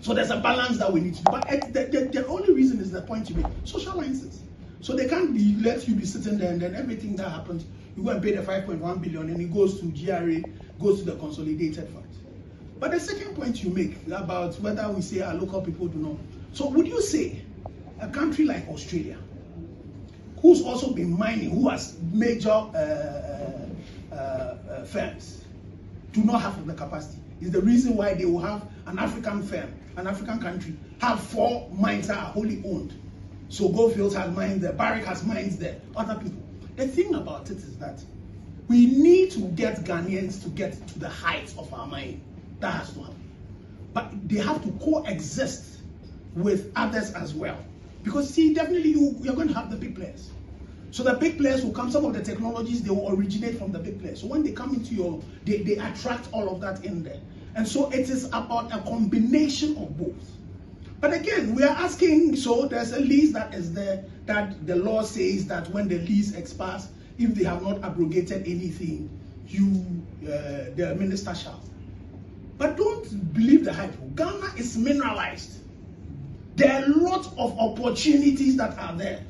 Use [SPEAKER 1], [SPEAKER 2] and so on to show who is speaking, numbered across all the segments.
[SPEAKER 1] So there's a balance that we need to do. But the only reason is the point you make. Social license. So they can't let you be sitting there and then everything that happens, you go and pay the 5.1 billion and it goes to GRA, goes to the consolidated fund. But the second point you make about whether we say our local people do not. So would you say a country like Australia, who's also been mining, who has major firms, do not have the capacity? Is the reason why they will have an African firm, an African country, have 4 mines that are wholly owned. So Goldfields has mines there, Barrick has mines there, other people. The thing about it is that we need to get Ghanaians to get to the heights of our mining. That has to happen. But they have to coexist with others as well. Because see, definitely you're going to have the big players. So the big players will come, some of the technologies, they will originate from the big players. So when they come into they attract all of that in there. And so it is about a combination of both. But again, we are asking, so there's a lease that is there, that the law says that when the lease expires, if they have not abrogated anything, the minister shall. But don't believe the hype. Ghana is mineralized. There are a lot of opportunities that are there.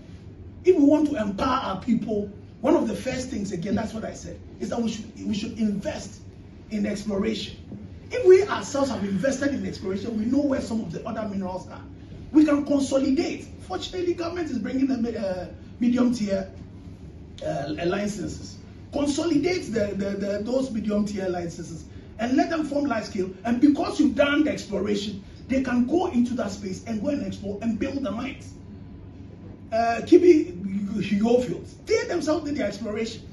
[SPEAKER 1] If we want to empower our people, one of the first things, again, that's what I said, is that we should invest in exploration. If we ourselves have invested in exploration, we know where some of the other minerals are. We can consolidate. Fortunately, government is bringing the medium tier licenses. Consolidate those medium tier licenses and let them form large scale. And because you've done the exploration, they can go into that space and go and explore and build the mines. Goldfields, they themselves did their exploration,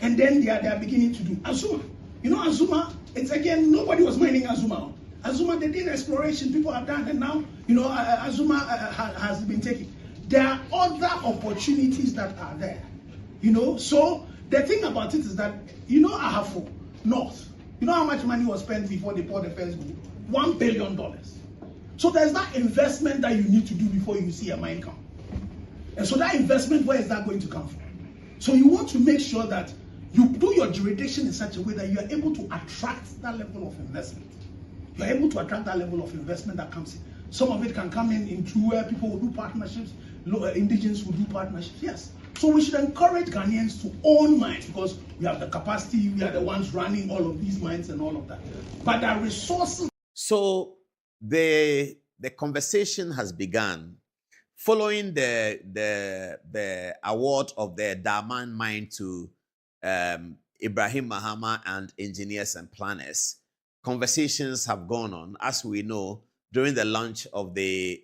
[SPEAKER 1] and then they are beginning to do Azuma. You know Azuma, it's again, nobody was mining Azuma. Azuma, they did exploration, people have done, and now, Azuma has been taken. There are other opportunities that are there, So the thing about it is that, Ahafo, North, you know how much money was spent before they poured the first gold? $1 billion. So there's that investment that you need to do before you see a mine come. And so that investment, where is that going to come from? So you want to make sure that you do your jurisdiction in such a way that you are able to attract that level of investment. You are able to attract that level of investment that comes in. Some of it can come in through where people will do partnerships, indigenous will do partnerships, yes. So we should encourage Ghanaians to own mines because we have the capacity, we are the ones running all of these mines and all of that. But the resources.
[SPEAKER 2] So the conversation has begun following the award of the Daman mine to Ibrahim Mahama and engineers and planners. Conversations have gone on, as we know, during the launch of the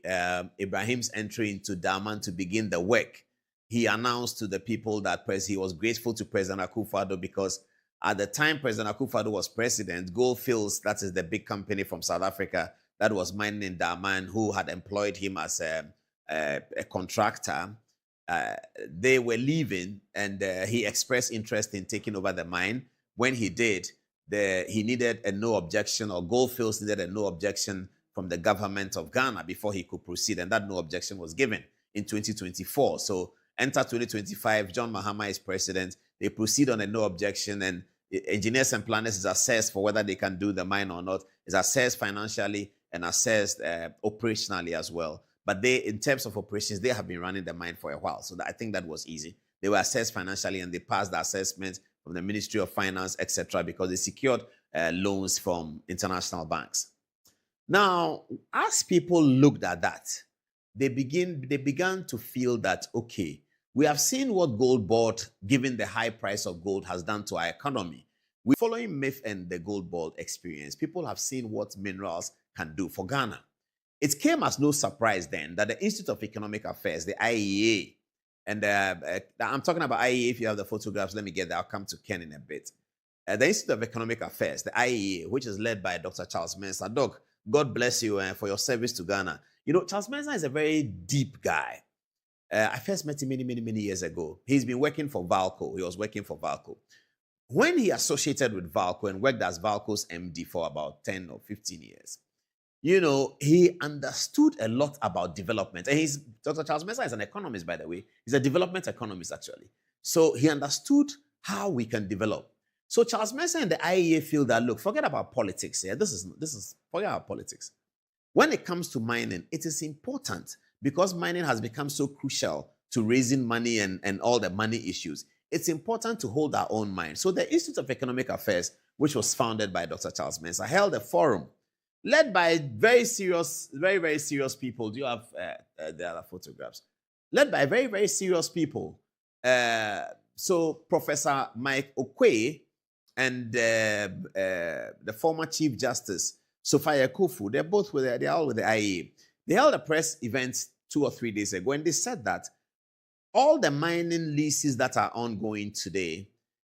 [SPEAKER 2] Ibrahim's entry into Daman to begin the work. He announced to the people that he was grateful to President Akufo-Addo because at the time President Akufo-Addo was president, Goldfields, that is the big company from South Africa that was mining in Daman, who had employed him as a contractor, they were leaving, and he expressed interest in taking over the mine. When he did, he needed a no objection, or Goldfields needed a no objection from the government of Ghana before he could proceed, and that no objection was given in 2024. So enter 2025, John Mahama is president. They proceed on a no objection, and engineers and planners is assessed for whether they can do the mine or not. Is assessed financially and assessed operationally as well. But in terms of operations, they have been running the mine for a while. So I think that was easy. They were assessed financially and they passed the assessment from the Ministry of Finance, etc., because they secured loans from international banks. Now, as people looked at that, they began to feel that, okay, we have seen what gold bought, given the high price of gold, has done to our economy. Following MIF and the gold bought experience, people have seen what minerals can do for Ghana. It came as no surprise then that the Institute of Economic Affairs, the IEA, and I'm talking about IEA, if you have the photographs, let me get there. I'll come to Ken in a bit. The Institute of Economic Affairs, the IEA, which is led by Dr. Charles Mensah. Doc, God bless you for your service to Ghana. Charles Mensah is a very deep guy. I first met him many years ago. He's been working for Valco. He was working for Valco. When he associated with Valco and worked as Valco's MD for about 10 or 15 years, he understood a lot about development. And Dr. Charles Mensah is an economist, by the way. He's a development economist, actually. So he understood how we can develop. So Charles Mensah and the IEA feel that, look, forget about politics here. Forget about politics. When it comes to mining, it is important because mining has become so crucial to raising money and all the money issues. It's important to hold our own mind. So the Institute of Economic Affairs, which was founded by Dr. Charles Mensah, held a forum led by very serious, very, very serious people. Do you have the other photographs? Led by very, very serious people. So Professor Mike Okoye and the former Chief Justice, Sophia Kofu, they're all with the IEA. They held a press event 2 or 3 days ago, and they said that all the mining leases that are ongoing today,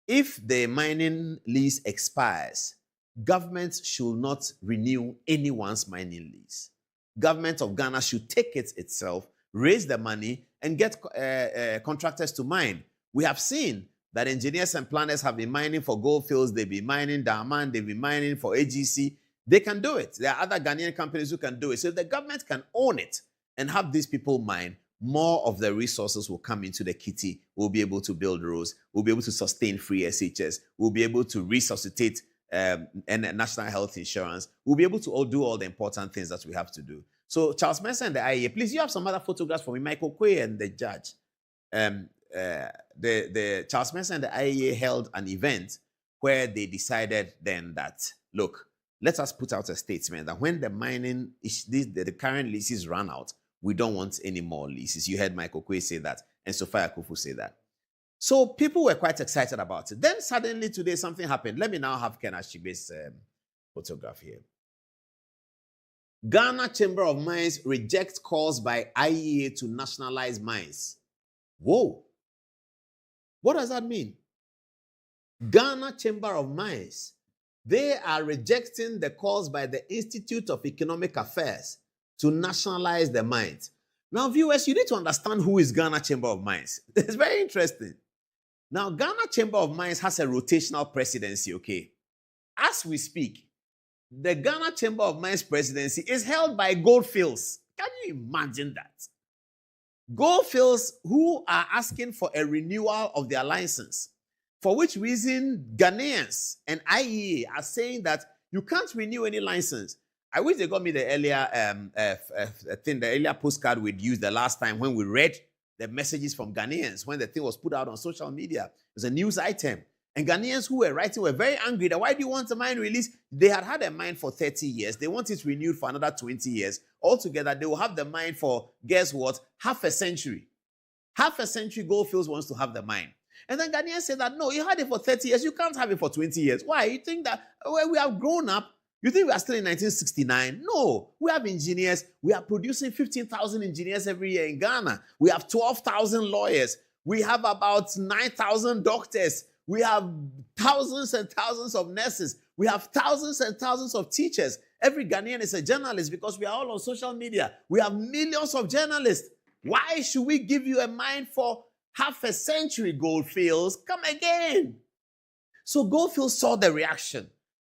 [SPEAKER 2] if the mining lease expires, government should not renew anyone's mining lease. Government of Ghana should take it itself, raise the money, and get contractors to mine. We have seen that engineers and planners have been mining for Goldfields, they've been mining Diamond, they've been mining for AGC. They can do it. There are other Ghanaian companies who can do it. So if the government can own it and have these people mine, more of the resources will come into the kitty. We'll be able to build roads. We'll be able to sustain free SHS. We'll be able to resuscitate and national health insurance. We'll be able to all do all the important things that we have to do. So Charles Mensah and the IEA, please, you have some other photographs for me, Michael Quay and the judge. The Charles Mensah and the IEA held an event where they decided then that, look, let us put out a statement that when the mining, the current leases run out, we don't want any more leases. You heard Michael Quay say that, and Sophia Kofu say that. So people were quite excited about it. Then suddenly today something happened. Let me now have Ken Ashibe's photograph here. Ghana Chamber of Mines rejects calls by IEA to nationalize mines. Whoa. What does that mean? Ghana Chamber of Mines. They are rejecting the calls by the Institute of Economic Affairs to nationalize the mines. Now, viewers, you need to understand who is Ghana Chamber of Mines. It's very interesting. Now, Ghana Chamber of Mines has a rotational presidency, okay? As we speak, the Ghana Chamber of Mines presidency is held by Goldfields. Can you imagine that? Goldfields, who are asking for a renewal of their license, for which reason Ghanaians and IEA are saying that you can't renew any license. I wish they got me the earlier the earlier postcard we'd used the last time when we read the messages from Ghanaians when the thing was put out on social media. It was a news item. And Ghanaians who were writing were very angry that why do you want a mine release? They had a mine for 30 years. They want it renewed for another 20 years. Altogether, they will have the mine for, guess what, half a century. Half a century Goldfields wants to have the mine. And then Ghanaians said that, no, you had it for 30 years. You can't have it for 20 years. Why? You think that we have grown up? You think we are still in 1969? No. We have engineers. We are producing 15,000 engineers every year in Ghana. We have 12,000 lawyers. We have about 9,000 doctors. We have thousands and thousands of nurses. We have thousands and thousands of teachers. Every Ghanaian is a journalist because we are all on social media. We have millions of journalists. Why should we give you a mine for half a century, Goldfields? Come again. So Goldfields saw the reaction.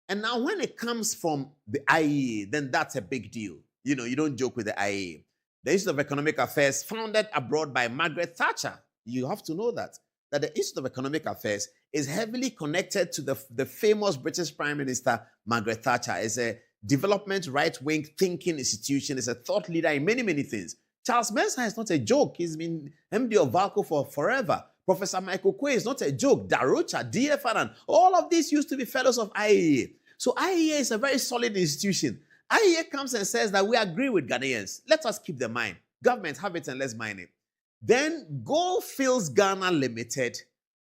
[SPEAKER 2] And now when it comes from the IEA, then that's a big deal. You know, you don't joke with the IEA. The Institute of Economic Affairs, founded abroad by Margaret Thatcher. You have to know that the Institute of Economic Affairs is heavily connected to the famous British Prime Minister, Margaret Thatcher. It's a development right-wing thinking institution. It's a thought leader in many, many things. Charles Mensah is not a joke. He's been MD of Valco for forever. Professor Michael Quay is not a joke. Darocha, D.F. Annan, all of these used to be fellows of IEA. So IEA is a very solid institution. IEA comes and says that we agree with Ghanaians. Let us keep the mine. Government, have it and let's mine it. Then Goldfields Ghana Limited,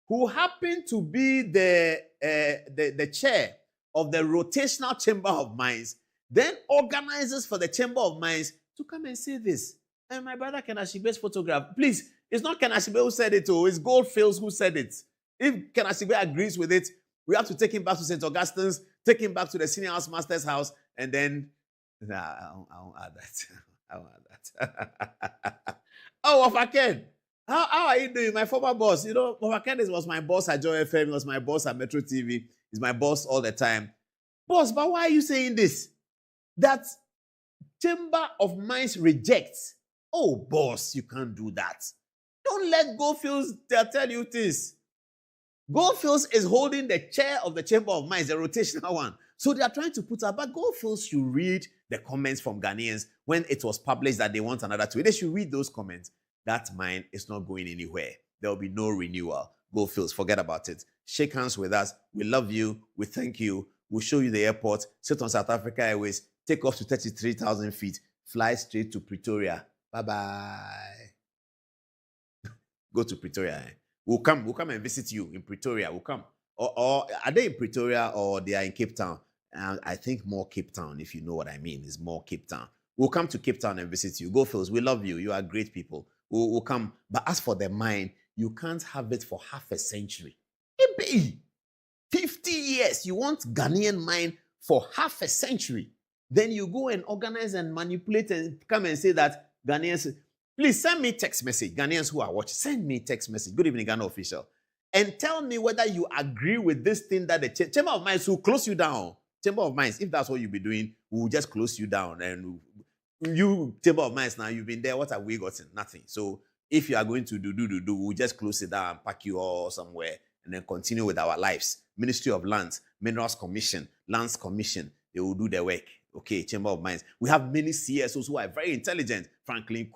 [SPEAKER 2] who happened to be the chair of the rotational chamber of mines, then organizes for the chamber of mines to come and say this. And my brother Ken Ashibe's photograph, please, it's not Ken Ashibe who said it, it's Goldfields who said it. If Ken Ashibe agrees with it, we have to take him back to St. Augustine's, take him back to the senior house master's house, and then, I won't add that. I won't add that. Oh, Wafaken, how are you doing? My former boss, you know, Wafaken was my boss at Joy FM, he was my boss at Metro TV, he's my boss all the time. Boss, but why are you saying this? That Chamber of Mines rejects. Oh, boss, you can't do that. Don't let Goldfields tell you this. Goldfields is holding the chair of the Chamber of Mines, the rotational one. So they are trying to put up, but Goldfields should read the comments from Ghanaians when it was published that they want another 2 years. They should read those comments. That mine is not going anywhere. There will be no renewal. Goldfields, forget about it. Shake hands with us. We love you. We thank you. We'll show you the airport. Sit on South Africa Airways. Take off to 33,000 feet. Fly straight to Pretoria. Bye-bye. Go to Pretoria. We'll come and visit you in Pretoria. We'll come. Or are they in Pretoria or they are in Cape Town? I think more Cape Town, if you know what I mean. It's more Cape Town. We'll come to Cape Town and visit you. Goldfields, we love you. You are great people. We'll come. But as for the mine, you can't have it for half a century. 50 years. You want Ghanaian mine for half a century. Then you go and organize and manipulate and come and say that Ghanaians... Please send me text message. Ghanaians who are watching, send me text message. Good evening, Ghana official. And tell me whether you agree with this thing that the Chamber of Mines will close you down. Chamber of Mines, if that's what you'll be doing, we'll just close you down. And you, Chamber of Mines, now you've been there. What have we gotten? Nothing. So if you are going to do, we'll just close it down and pack you all somewhere and then continue with our lives. Ministry of Lands, Minerals Commission, Lands Commission, they will do their work. Okay, Chamber of Mines. We have many CSOs who are very intelligent. Franklin